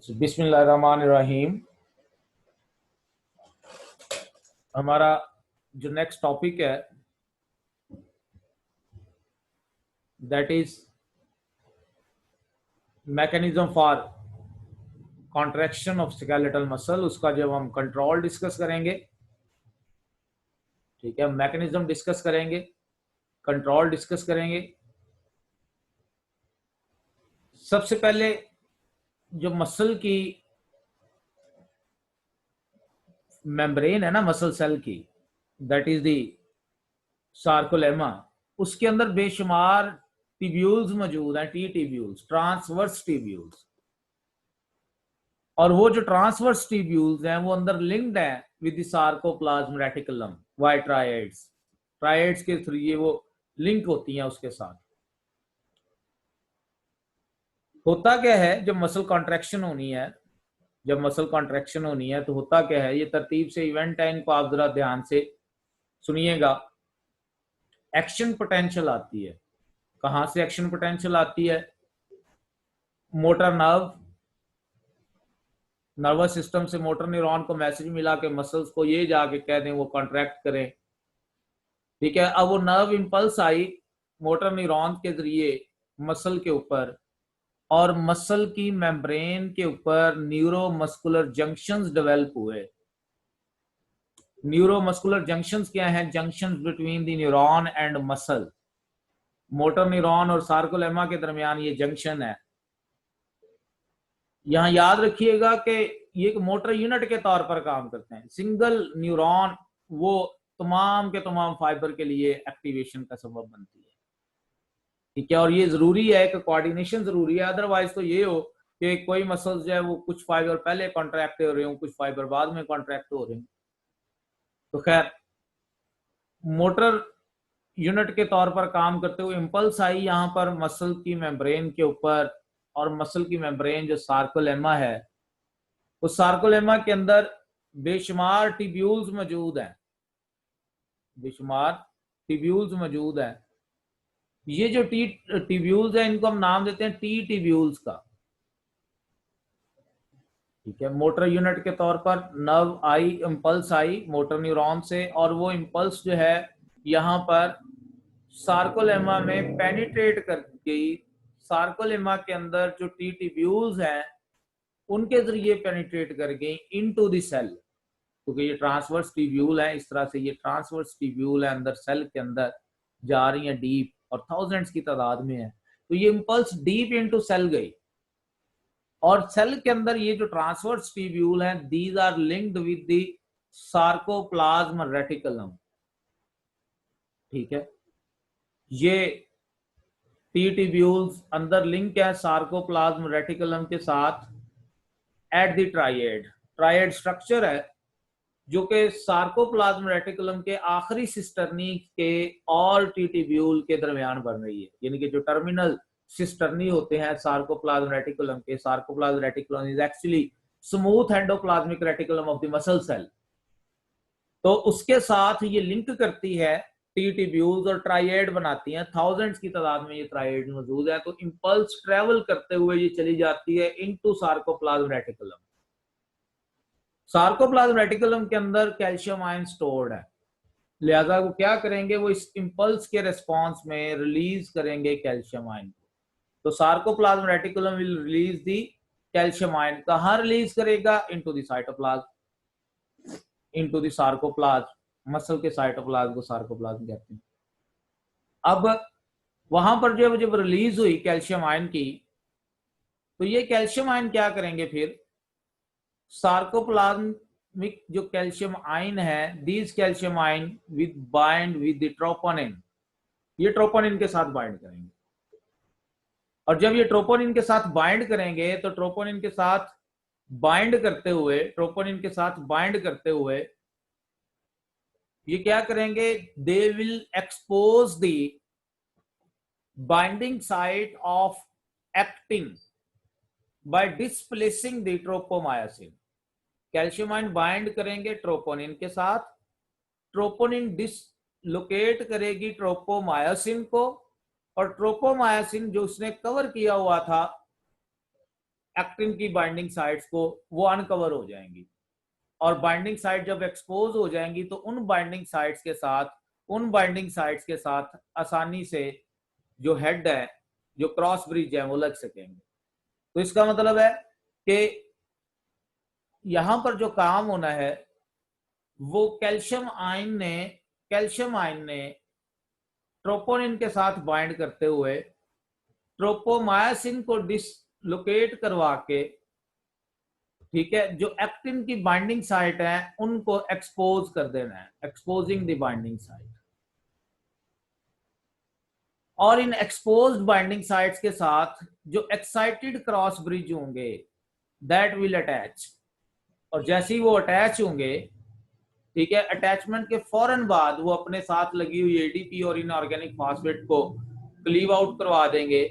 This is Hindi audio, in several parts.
बिस्मिल्लाहिर्रहमानिर्रहीम। हमारा जो नेक्स्ट टॉपिक है that is mechanism for contraction of skeletal muscle. उसका जब हम कंट्रोल डिस्कस करेंगे, ठीक है, मैकेनिज्म डिस्कस करेंगे, कंट्रोल डिस्कस करेंगे। सबसे पहले जो मसल की मेम्ब्रेन है ना, मसल सेल की, दैट इज दी सार्कोलेमा, उसके अंदर बेशुमार टिब्यूल्स मौजूद हैं, टी टिब्यूल्स, ट्रांसवर्स टिब्यूल्स। और वो जो ट्रांसवर्स टिब्यूल्स हैं वो अंदर लिंक्ड हैं with the sarcoplasm reticulum, why triads, triads के थ्रू ये वो लिंक होती हैं उसके साथ। होता क्या है, जब मसल कॉन्ट्रैक्शन होनी है, जब मसल कॉन्ट्रैक्शन होनी है तो होता क्या है, ये तरतीब से इवेंट है, इनको आप जरा ध्यान से सुनिएगा। एक्शन पोटेंशियल आती है। कहां से एक्शन पोटेंशियल आती है? मोटर नर्वस सिस्टम से मोटर न्यूरॉन को मैसेज मिला के मसल्स को ये जाके कह दें वो कॉन्ट्रैक्ट करें, ठीक है। अब वो नर्व इंपल्स आई मोटर न्यूरॉन के जरिए मसल के ऊपर, और मसल की मेम्ब्रेन के ऊपर न्यूरोमस्कुलर जंक्शंस डेवलप हुए। न्यूरोमस्कुलर जंक्शंस क्या हैं? Junctions between the neuron and muscle. Motor neuron और सार्कोलेमा के दरमियान ये जंक्शन है। यहां याद रखिएगा कि ये एक मोटर यूनिट के तौर पर काम करते हैं। सिंगल न्यूरॉन वो तमाम के तमाम फाइबर के लिए एक्टिवेशन का सबब बनती है, ठीक है। और ये जरूरी है कि कोऑर्डिनेशन जरूरी है, अदरवाइज तो ये हो कि कोई मसल्स जो है वो कुछ फाइबर पहले कॉन्ट्रैक्ट हो रहे हो, कुछ फाइबर बाद में कॉन्ट्रैक्ट हो रहे हैं। तो खैर, मोटर यूनिट के तौर पर काम करते हुए इंपल्स आई यहाँ पर मसल की मेम्ब्रेन के ऊपर, और मसल की मेम्ब्रेन जो सार्कोलेमा है, उस सार्कोलेमा के अंदर बेशुमार टिब्यूल्स मौजूद हैं, बेशुमार टिब्यूल्स मौजूद हैं। ये जो टी टिब्यूल्स हैं इनको हम नाम देते हैं टी टिब्यूल्स का, ठीक है। मोटर यूनिट के तौर पर नर्व आई, इंपल्स आई मोटर न्यूरॉन से, और वो इंपल्स जो है यहाँ पर सार्कोलेमा में पेनिट्रेट कर गई। सार्कोलेमा के अंदर जो टी टिब्यूल्स हैं उनके जरिए पेनिट्रेट कर गई इनटू द सेल, क्योंकि ये ट्रांसवर्स टिब्यूल है। इस तरह से ये ट्रांसवर्स टिब्यूल है, अंदर सेल के अंदर जा रही है डीप, और थाउजेंड्स की तादाद में है। तो ये इंपल्स डीप इनटू सेल गई, और सेल के अंदर ये जो ट्रांसवर्स टिब्यूल हैं, these are linked with the sarcoplasm reticulum, ठीक है। ये टी टिब्यूल्स अंदर लिंक है सार्कोप्लाज्म रेटिकुलम के साथ at the triad. Triad structure है जो कि सार्कोप्लाज्म रेटिकुलम के आखिरी सिस्टर्नी के और टी टिब्यूल के दरमियान बन रही है। यानी कि जो टर्मिनल सिस्टर्नी होते हैं सार्कोप्लाज्म रेटिकुलम के, sarcoplasm reticulum is actually smooth endoplasmic reticulum of the muscle cell, तो उसके साथ ये लिंक करती है टी टिब्यूल्स और ट्राइएड बनाती हैं। थाउजेंड्स की तादाद में ये ट्राइएड मौजूद है। तो इंपल्स ट्रेवल करते हुए ये चली जाती है into sarcoplasm reticulum. Sarcoplasm reticulum के अंदर कैल्शियम आयन स्टोर्ड है, लिहाजा वो क्या करेंगे, वो इस इंपल्स के रिस्पांस में रिलीज करेंगे कैल्शियम आयन को। तो sarcoplasm reticulum will release the calcium ion. कहां रिलीज करेगा? Into the cytoplasm, into the sarcoplasm. Muscle के साइटोप्लाज्म को सार्कोप्लाज्म कहते हैं। अब वहां पर जब रिलीज हुई कैल्शियम आयन की, तो ये कैल्शियम आयन क्या करेंगे फिर? सार्कोप्लाज्मिक जो कैल्शियम आयन है, these calcium ion with bind with the troponin, ये ट्रोपोनिन के साथ बाइंड करेंगे। और जब ये ट्रोपोनिन के साथ बाइंड करेंगे तो ट्रोपोनिन के साथ बाइंड करते हुए, ट्रोपोनिन के साथ बाइंड करते हुए ये क्या करेंगे? They will expose the binding site of actin by displacing the tropomyosin. Calcium ion bind करेंगे ट्रोपोनिन के साथ, ट्रोपोनिन डिसलोकेट करेगी ट्रोपोमायोसिन को, और ट्रोपोमायोसिन जो उसने कवर किया हुआ था एक्टिन की बाइंडिंग साइट्स को वो अनकवर हो जाएंगी, और बाइंडिंग साइट जब एक्सपोज हो जाएंगी तो उन बाइंडिंग साइट्स के साथ आसानी से जो हेड है, जो क्रॉस ब्रिज है, वो लग सकेंगे। तो इसका मतलब है कि यहां पर जो काम होना है वो कैल्शियम आयन ने ट्रोपोनिन के साथ बाइंड करते हुए ट्रोपोमायासिन को डिसलोकेट करवा के, ठीक है, जो एक्टिन की बाइंडिंग साइट है उनको एक्सपोज कर देना है, एक्सपोजिंग द बाइंडिंग साइट। और इन एक्सपोज्ड बाइंडिंग साइट्स के साथ जो एक्साइटेड क्रॉस ब्रिज होंगे दैट विल अटैच, और जैसे ही वो अटैच होंगे, ठीक है, अटैचमेंट के फौरन बाद वो अपने साथ लगी हुई एडीपी और इनऑर्गेनिक फॉस्फेट को क्लीव आउट करवा देंगे,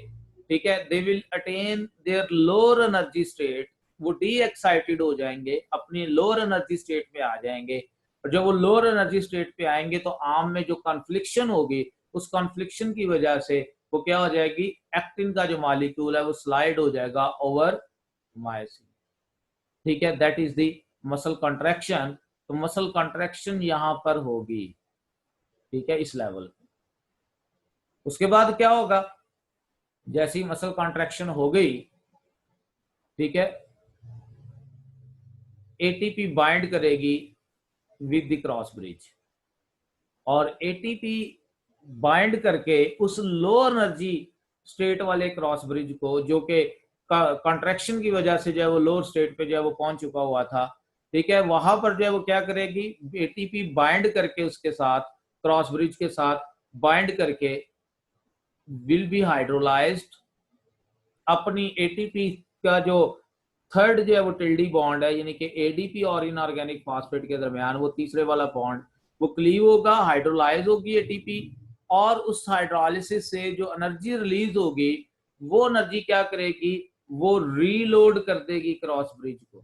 ठीक है। They will attain their lower energy state, वो डी एक्साइटेड हो जाएंगे, अपनी लोअर एनर्जी स्टेट पे आ जाएंगे, और जब वो लोअर एनर्जी स्टेट पे आएंगे तो आर्म में जो कॉन्फ्लिक्शन होगी, उस कॉन्फ्लिक्शन की वजह से वो क्या हो जाएगी, एक्टिन का जो मॉलिक्यूल है वो स्लाइड हो जाएगा ओवर मायोसिन, ठीक है। That is the muscle contraction. तो मसल कॉन्ट्रैक्शन यहां पर होगी, ठीक है, इस लेवल पे। उसके बाद क्या होगा, जैसी मसल कॉन्ट्रैक्शन हो गई, ठीक है, एटीपी बाइंड करेगी विद द क्रॉस ब्रिज, और एटीपी बाइंड करके उस लो एनर्जी स्टेट वाले क्रॉस ब्रिज को, जो कि कॉन्ट्रैक्शन की वजह से जो है वो लोअर स्टेट पे जो है वो पहुंच चुका हुआ था, ठीक है, वहां पर जो है वो क्या करेगी, एटीपी बाइंड करके उसके साथ, क्रॉस ब्रिज के साथ बाइंड करके विल बी हाइड्रोलाइज्ड, अपनी एटीपी का जो थर्ड जो है वो टिल्डी बॉन्ड है, यानी कि एडीपी और इनऑर्गेनिक फॉस्फेट के दरमियान वो तीसरे वाला बॉन्ड वो क्लीव होगा, हाइड्रोलाइज होगी एटीपी, और उस हाइड्रोलिसिस से जो एनर्जी रिलीज होगी वो एनर्जी क्या करेगी, वो रीलोड कर देगी क्रॉस ब्रिज को,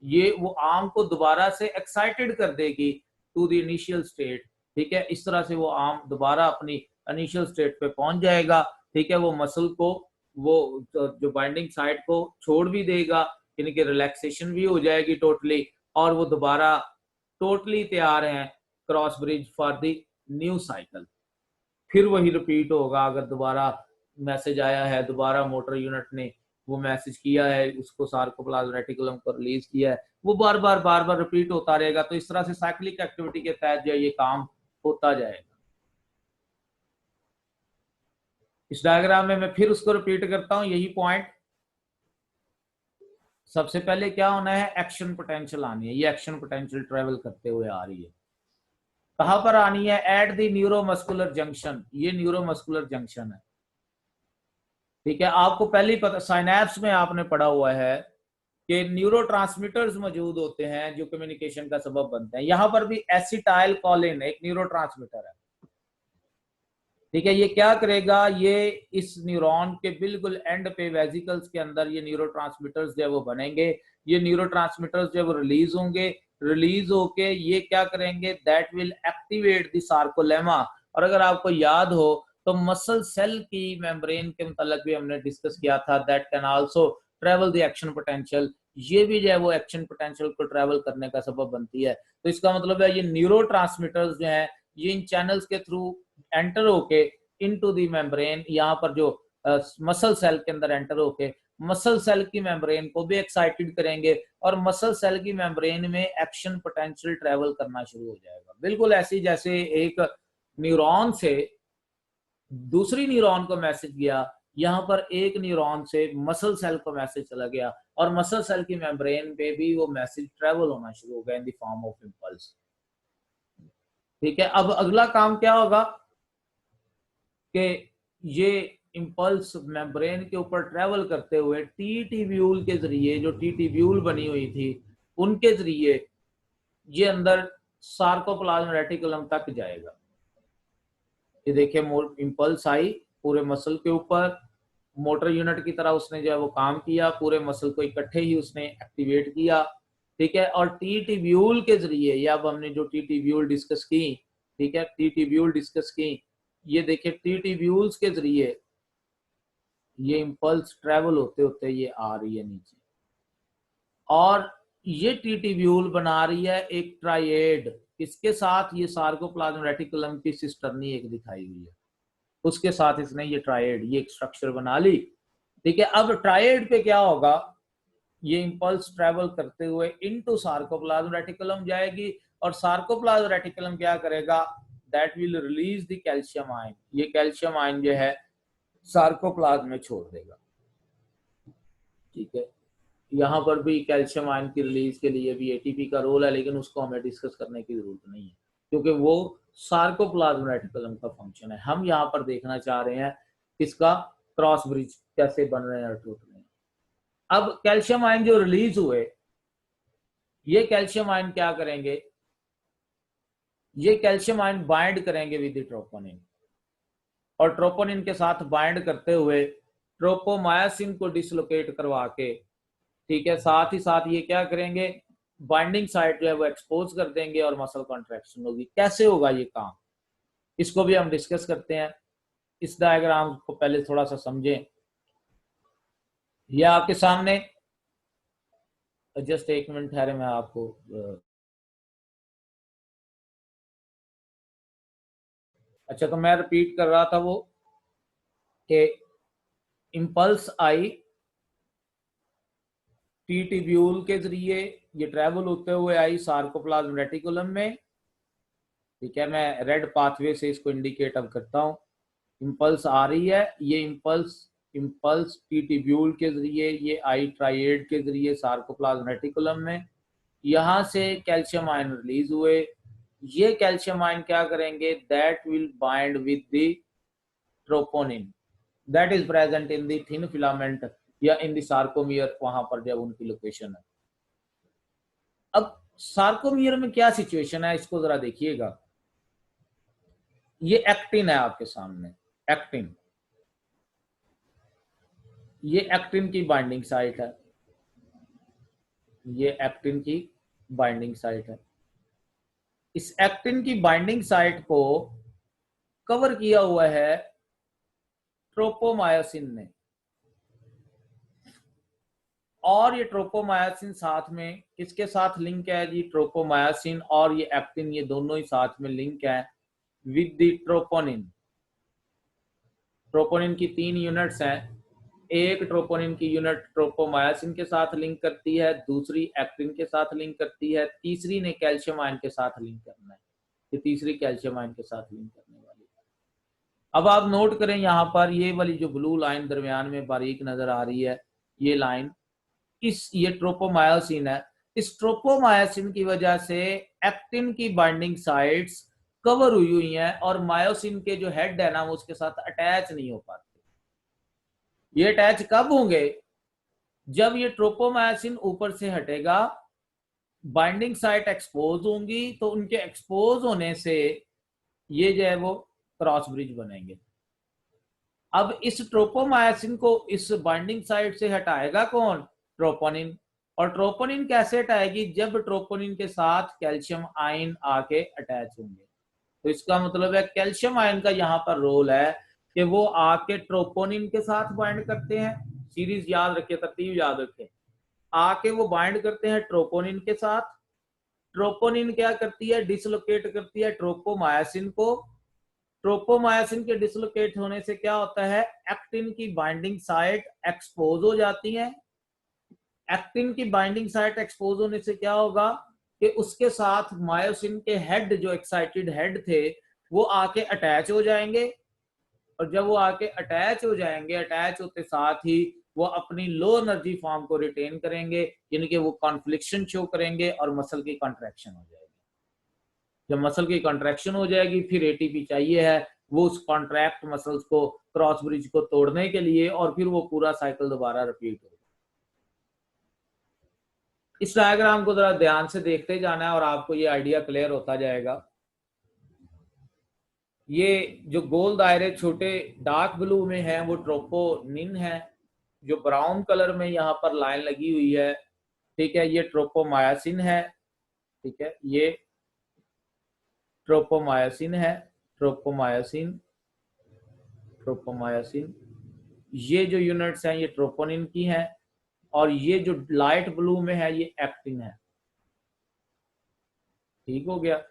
ये वो आर्म को दोबारा से एक्साइटेड कर देगी टू द इनिशियल स्टेट, ठीक है। इस तरह से वो आर्म दोबारा अपनी इनिशियल स्टेट पे पहुंच जाएगा, ठीक है। वो मसल को, वो जो बाइंडिंग साइट को छोड़ भी देगा, यानी कि रिलैक्सेशन भी हो जाएगी टोटली, और वो दोबारा टोटली तैयार है cross bridge for the new cycle. फिर वही रिपीट होगा, अगर दोबारा मैसेज आया है, दोबारा मोटर यूनिट ने वो मैसेज किया है, उसको सार्कोप्लाज्म रेटिकुलम को रिलीज किया है, वो बार बार रिपीट होता रहेगा। तो इस तरह से साइक्लिक एक्टिविटी के तहत जो ये काम होता जाएगा। इस डायग्राम में मैं फिर उसको रिपीट करता हूं, यही पॉइंट। सबसे पहले क्या होना है, एक्शन पोटेंशियल आनी है, ये एक्शन पोटेंशियल ट्रेवल करते हुए आ रही है, कहां पर आनी है, एट द न्यूरोमस्कुलर जंक्शन, ये न्यूरोमस्कुलर जंक्शन है, ठीक है। आपको पहले ही पता, साइनैप्स में आपने पढ़ा हुआ है कि न्यूरोट्रांसमीटर्स मौजूद होते हैं जो कम्युनिकेशन का सबब बनते हैं। यहां पर भी एसिटाइल कोलिन एक न्यूरोट्रांसमीटर है, ठीक है। ये क्या करेगा, ये इस न्यूरॉन के बिल्कुल एंड पे वेसिकल्स के अंदर ये न्यूरोट्रांसमीटर्स जो है वो बनेंगे, ये न्यूरोट्रांसमीटर्स जो है वो रिलीज होंगे, रिलीज होके ये क्या करेंगे, that will activate the sarcolemma. और अगर आपको याद हो तो मसल सेल की मेम्ब्रेन के मतलब भी हमने डिस्कस किया था, that can also travel the action potential, ये भी जो है वो एक्शन पोटेंशियल को ट्रेवल करने का सबब बनती है। तो इसका मतलब है ये न्यूरोट्रांसमीटर्स जो है ये इन चैनल्स के थ्रू एंटर होके इनटू द मेम्ब्रेन, यहाँ पर जो मसल सेल के अंदर एंटर होके मसल सेल की मेम्ब्रेन को भी एक्साइटेड करेंगे, और मसल सेल की मेम्ब्रेन में एक्शन पोटेंशियल ट्रेवल करना शुरू हो जाएगा, बिल्कुल ऐसी जैसे एक न्यूरॉन से दूसरी न्यूरॉन को मैसेज गया, यहाँ पर एक न्यूरॉन से मसल सेल को मैसेज चला गया, और मसल सेल की मेम्ब्रेन पे भी वो मैसेज ट्रेवल होना शुरू हो गया in the form of impulse, ठीक है। अब अगला काम क्या होगा कि ये इंपल्स मेम्ब्रेन के ऊपर ट्रेवल करते हुए टी ट्यूब्यूल के जरिए, जो टी ट्यूब्यूल बनी हुई थी उनके जरिए ये अंदर सार्कोप्लाज्म रेटिकुलम तक जाएगा। ये देखिए इंपल्स आई पूरे मसल के ऊपर, मोटर यूनिट की तरह उसने जो है वो काम किया, पूरे मसल को इकट्ठे ही उसने एक्टिवेट किया, ठीक है। और टी ट्यूब्यूल के जरिए, या अब हमने जो टी ट्यूब्यूल डिस्कस की, ठीक है, टी ट्यूब्यूल डिस्कस की, ये देखिए टी ट्यूब्यूल्स के जरिए ये इम्पल्स ट्रेवल होते होते ये आ रही है नीचे, और ये टीटीब्यूल बना रही है एक ट्राइएड। इसके साथ ये सार्कोप्लाज्म रेटिकुलम की सिस्टर्नी एक दिखाई हुई है, उसके साथ इसने ये ट्राइएड ये एक स्ट्रक्चर बना ली। ठीक है, अब ट्राइएड पे क्या होगा, ये इंपल्स ट्रेवल करते हुए इनटू सार्कोप्लाज्म रेटिकुलम जाएगी, और सार्कोप्लाज्म रेटिकुलम क्या करेगा, that will release the calcium ion. ये कैल्शियम आयन जो है सार्कोप्लाज्म में छोड़ देगा। ठीक है, यहाँ पर भी कैल्शियम आयन की रिलीज के लिए भी एटीपी का रोल है, लेकिन उसको हमें डिस्कस करने की जरूरत नहीं है क्योंकि वो सार्कोप्लाज्म रेटिकुलम का फंक्शन है। हम यहाँ पर देखना चाह रहे हैं इसका क्रॉस ब्रिज कैसे बन रहे हैं और टूट रहे हैं। अब कैल्शियम आयन जो रिलीज हुए, ये कैल्शियम आयन क्या करेंगे, ये कैल्शियम आयन बाइंड करेंगे विद ट्रोपोनिन, और ट्रोपोनिन के साथ बाइंड करते हुए ट्रोपोमायासिन को डिसलोकेट करवा के, ठीक है, साथ ही साथ ये क्या करेंगे, बाइंडिंग साइट जो है वो एक्सपोज कर देंगे और मसल कॉन्ट्रैक्शन होगी। कैसे होगा ये काम, इसको भी हम डिस्कस करते हैं। इस डायग्राम को पहले थोड़ा सा समझें। ये आपके सामने, जस्ट एक मिनट ठहरे, मैं आपको अच्छा, तो मैं रिपीट कर रहा था वो कि इम्पल्स आई टी ट्यूब्यूल के जरिए ये ट्रेवल होते हुए आई सार्कोप्लाज्म रेटिकुलम में। ठीक है, मैं रेड पाथवे से इसको इंडिकेट अब करता हूँ। इम्पल्स आ रही है, ये इम्पल्स इम्पल्स टी ट्यूब्यूल के जरिए ये आई ट्राइएड के जरिए सार्कोप्लाज्म रेटिकुलम में, यहाँ से कैल्शियम आयन रिलीज हुए। ये कैल्शियम आयन क्या करेंगे, that will bind with the troponin that is present in the thin filament या इन द सार्कोमियर, वहां पर जब उनकी लोकेशन है। अब सार्कोमियर में क्या सिचुएशन है, इसको जरा देखिएगा। ये एक्टिन है आपके सामने, एक्टिन, ये एक्टिन की बाइंडिंग साइट है, ये एक्टिन की बाइंडिंग साइट है। इस एक्टिन की बाइंडिंग साइट को कवर किया हुआ है ट्रोपोमायोसिन ने, और ये ट्रोपोमायोसिन साथ में किसके साथ लिंक है जी, ट्रोपोमायोसिन और ये एक्टिन, ये दोनों ही साथ में लिंक है विद द ट्रोपोनिन। ट्रोपोनिन की 3 यूनिट्स हैं, एक ट्रोपोनिन की यूनिट ट्रोपोमायोसिन के साथ लिंक करती है, दूसरी एक्टिन के साथ लिंक करती है, तीसरी ने कैल्शियम आयन के साथ लिंक करना है, ये तीसरी कैल्शियम आयन के साथ लिंक करने वाली है। अब आप नोट करें यहाँ पर ये वाली जो ब्लू लाइन दरमियान में बारीक नजर आ रही है, ये लाइन ये ट्रोपोमायोसिन है। इस ट्रोपोमायोसिन की वजह से एक्टिन की बाइंडिंग साइट्स कवर हुई हैं और मायोसिन के जो हेड है ना वो उसके साथ अटैच नहीं हो पाते। ये अटैच कब होंगे, जब ये ट्रोपोमायोसिन ऊपर से हटेगा, बाइंडिंग साइट एक्सपोज होंगी, तो उनके एक्सपोज होने से ये जो है वो क्रॉस ब्रिज बनेंगे। अब इस ट्रोपोमायोसिन को इस बाइंडिंग साइट से हटाएगा कौन, ट्रोपोनिन। और ट्रोपोनिन कैसे हटाएगी, जब ट्रोपोनिन के साथ कैल्शियम आयन आके अटैच होंगे। तो इसका मतलब है कैल्शियम आयन का यहाँ पर रोल है कि वो आके ट्रोपोनिन के साथ बाइंड करते हैं। सीरीज याद रखिए, तरतीब याद रखिए, आके वो बाइंड करते हैं ट्रोपोनिन के साथ। ट्रोपोनिन क्या करती है, डिसलोकेट करती है ट्रोपोमायोसिन को। ट्रोपोमायोसिन के डिसलोकेट होने से क्या होता है, एक्टिन की बाइंडिंग साइट एक्सपोज हो जाती है। एक्टिन की बाइंडिंग साइट एक्सपोज होने से क्या होगा कि उसके साथ मायोसिन के हेड, जो एक्साइटेड हेड थे, वो आके अटैच हो जाएंगे। और जब वो आके अटैच हो जाएंगे, अटैच होते साथ ही वो अपनी लो एनर्जी फॉर्म को रिटेन करेंगे, यानी कि वो कॉन्फ्लिक्शन शो करेंगे और मसल की कॉन्ट्रैक्शन हो जाएगी। जब मसल की कॉन्ट्रैक्शन हो जाएगी, फिर एटीपी चाहिए है वो उस कॉन्ट्रैक्ट मसल्स को क्रॉस ब्रिज को तोड़ने के लिए, और फिर वो पूरा साइकिल दोबारा रिपीट होगा। इस डायग्राम को जरा ध्यान से देखते जाना है और आपको ये आइडिया क्लियर होता जाएगा। ये जो गोल दायरे छोटे डार्क ब्लू में है वो ट्रोपोनिन है, जो ब्राउन कलर में यहाँ पर लाइन लगी हुई है, ठीक है, ये ट्रोपोमायोसिन है। ठीक है, ये ट्रोपोमायोसिन है, ट्रोपोमायोसिन, ट्रोपोमायोसिन, ये जो यूनिट्स हैं ये ट्रोपोनिन की हैं, और ये जो लाइट ब्लू में है ये एक्टिन है। ठीक हो गया।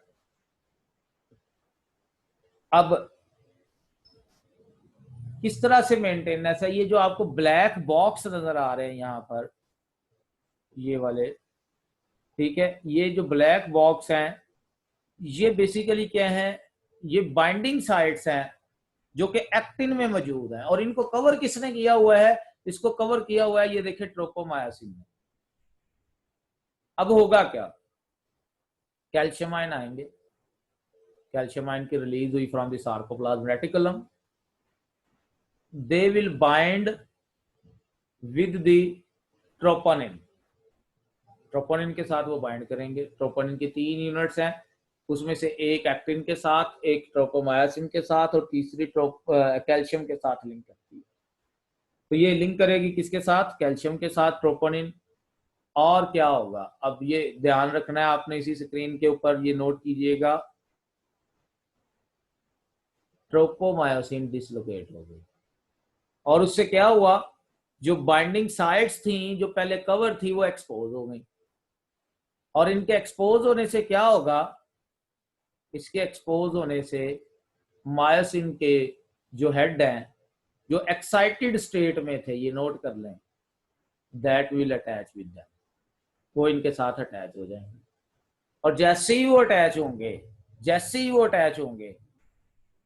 अब किस तरह से मेंटेनेंस है, ये जो आपको ब्लैक बॉक्स नजर आ रहे हैं यहाँ पर, ये वाले, ठीक है, ये जो ब्लैक बॉक्स हैं ये बेसिकली क्या है, ये बाइंडिंग साइट्स हैं जो कि एक्टिन में मौजूद है, और इनको कवर किसने किया हुआ है, इसको कवर किया हुआ है ये देखिए ट्रोपोमायोसिन ने। अब होगा क्या, कैल्शियम आयन आएंगे, कैल्शियम आयन की रिलीज हुई from the sarcoplasm reticulum, they will bind with the troponin, troponin के साथ वो बाइंड करेंगे। ट्रोपोनिन की 3 यूनिट्स हैं, उसमें से एक एक्टिन के साथ, एक ट्रोपोमायोसिन के साथ, और तीसरी कैल्शियम के साथ लिंक करती है। तो ये लिंक करेगी किसके साथ, कैल्शियम के साथ, ट्रोपोनिन। और क्या होगा, अब ये ध्यान रखना है आपने, इसी स्क्रीन के ऊपर ये नोट कीजिएगा, ट्रोपोमायोसिन डिसलोकेट हो गई, और उससे क्या हुआ, जो बाइंडिंग साइट्स थी जो पहले कवर थी वो एक्सपोज हो गई, और इनके एक्सपोज होने से क्या होगा, इसके एक्सपोज होने से मायोसिन के जो हेड हैं जो एक्साइटेड स्टेट में थे, ये नोट कर लें, that will attach with them, वो इनके साथ अटैच हो जाएंगे, और जैसे ही वो अटैच होंगे, जैसे ही वो अटैच होंगे,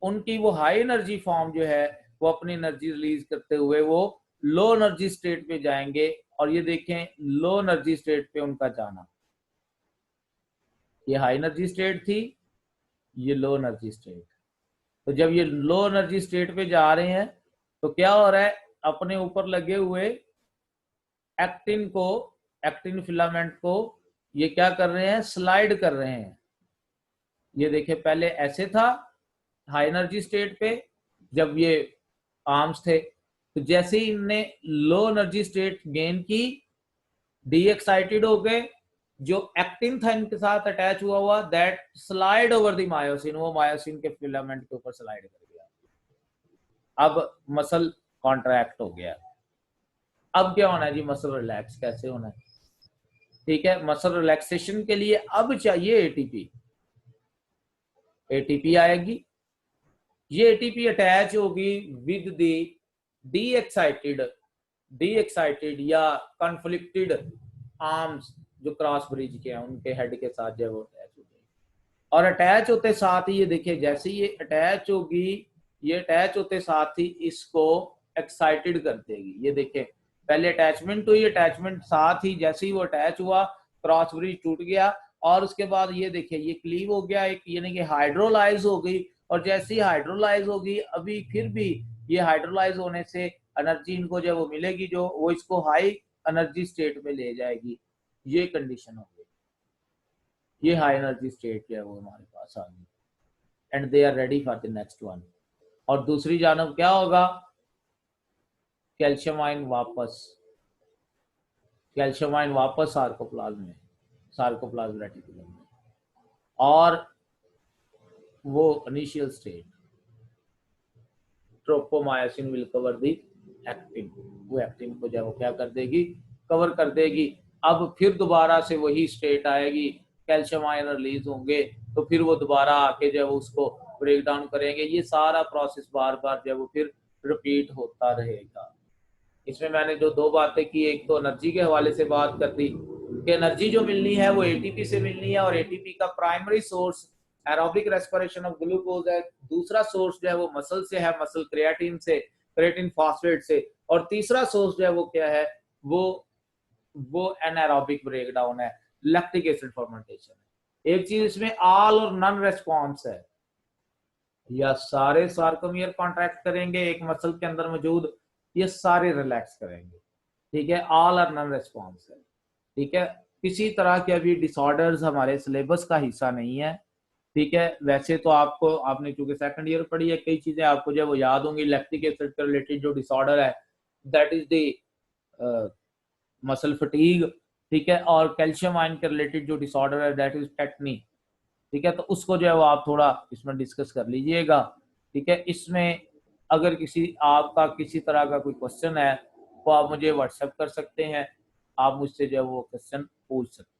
उनकी वो हाई एनर्जी फॉर्म जो है वो अपनी एनर्जी रिलीज करते हुए वो लो एनर्जी स्टेट पे जाएंगे। और ये देखें लो एनर्जी स्टेट पे उनका जाना, ये हाई एनर्जी स्टेट थी, ये लो एनर्जी स्टेट। तो जब ये लो एनर्जी स्टेट पे जा रहे हैं तो क्या हो रहा है, अपने ऊपर लगे हुए एक्टिन को, एक्टिन फिलामेंट को ये क्या कर रहे हैं, स्लाइड कर रहे हैं। ये देखिए पहले ऐसे था हाई एनर्जी स्टेट पे जब ये आर्म्स थे, तो जैसे ही इनने लो एनर्जी स्टेट गेन की, डी एक्साइटेड हो गए, जो एक्टिन था इनके साथ अटैच हुआ that slide over the myosin, वो मायोसिन के फिलामेंट के ऊपर स्लाइड कर गया। अब मसल कॉन्ट्रैक्ट हो गया। अब क्या होना है जी, मसल रिलैक्स कैसे होना है, ठीक है, मसल रिलैक्सेशन के लिए अब चाहिए एटीपी, एटीपी आएगी, ये एटीपी अटैच होगी विद द डी एक्साइटेड या कॉन्फ्लिक्टेड आर्म्स जो क्रॉस ब्रिज के हैं उनके हेड के साथ जो वो अटैच हो गई, और अटैच होते साथ ही ये देखिए जैसे ये अटैच होगी, ये अटैच होते साथ ही इसको एक्साइटेड कर देगी। ये देखिए पहले अटैचमेंट हुई, अटैचमेंट साथ ही जैसे ही वो अटैच हुआ क्रॉस ब्रिज टूट गया, और उसके बाद ये देखिए ये क्लीव हो गया एक, यानी कि हाइड्रोलाइज हो गई, और जैसे ही हाइड्रोलाइज होगी अभी फिर भी ये हाइड्रोलाइज होने से एनर्जी इनको जब वो मिलेगी जो वो इसको हाई एनर्जी स्टेट में ले जाएगी, ये कंडीशन हो गई, ये हाई एनर्जी स्टेट जो है वो हमारे पास आ गई, and they are ready for the next one. और दूसरी जानब क्या होगा, कैल्शियम आयन वापस, कैल्शियम आयन वापस सार्कोप्लाज्म में, सार्कोप्लाज्म रेटिकुलम में, और वो initial state tropomyosin will cover the actin, वो एक्टिन को जब वो क्या कर देगी, कवर कर देगी। अब फिर दोबारा से वही स्टेट आएगी, कैल्शियम आयन रिलीज होंगे, तो फिर वो दोबारा आके जब उसको ब्रेक डाउन करेंगे, ये सारा प्रोसेस बार बार जब वो फिर रिपीट होता रहेगा। इसमें मैंने जो 2 बातें की, एक तो एनर्जी के हवाले से बात कर दी कि एनर्जी जो मिलनी है वो एटीपी से मिलनी है, और एटीपी का primary source aerobic respiration of glucose है, दूसरा सोर्स जो है वो मसल से है, मसल क्रिएटिन से, क्रिएटिन फॉस्फेट से, और तीसरा सोर्स जो है वो क्या है, वो एनारोबिक ब्रेकडाउन है, लैक्टिक एसिड फर्मेंटेशन है। एक चीज इसमें ऑल और नन रेस्पॉन्स है, या सारे सार्कोमियर कॉन्ट्रैक्ट करेंगे एक मसल के अंदर मौजूद, ये सारे रिलैक्स करेंगे, ठीक है, ऑल और नन रेस्पॉन्स है, ठीक है। किसी तरह के अभी डिसऑर्डर्स हमारे सिलेबस का हिस्सा नहीं है, ठीक है। वैसे तो आपको, आपने चूंकि सेकंड ईयर पढ़ी है, कई चीजें आपको जो वो याद होंगी, लैक्टिक एसिड के रिलेटेड जो डिसऑर्डर है that is the muscle fatigue, ठीक है, और कैल्शियम आयन के रिलेटेड जो डिसऑर्डर है दैट इज टेटनी, ठीक है। तो उसको जो है वो आप थोड़ा इसमें डिस्कस कर लीजिएगा, ठीक है। इसमें अगर आपका किसी तरह का कोई क्वेश्चन है तो आप मुझे व्हाट्सएप कर सकते हैं, आप मुझसे जो है वो क्वेश्चन पूछ सकते हैं।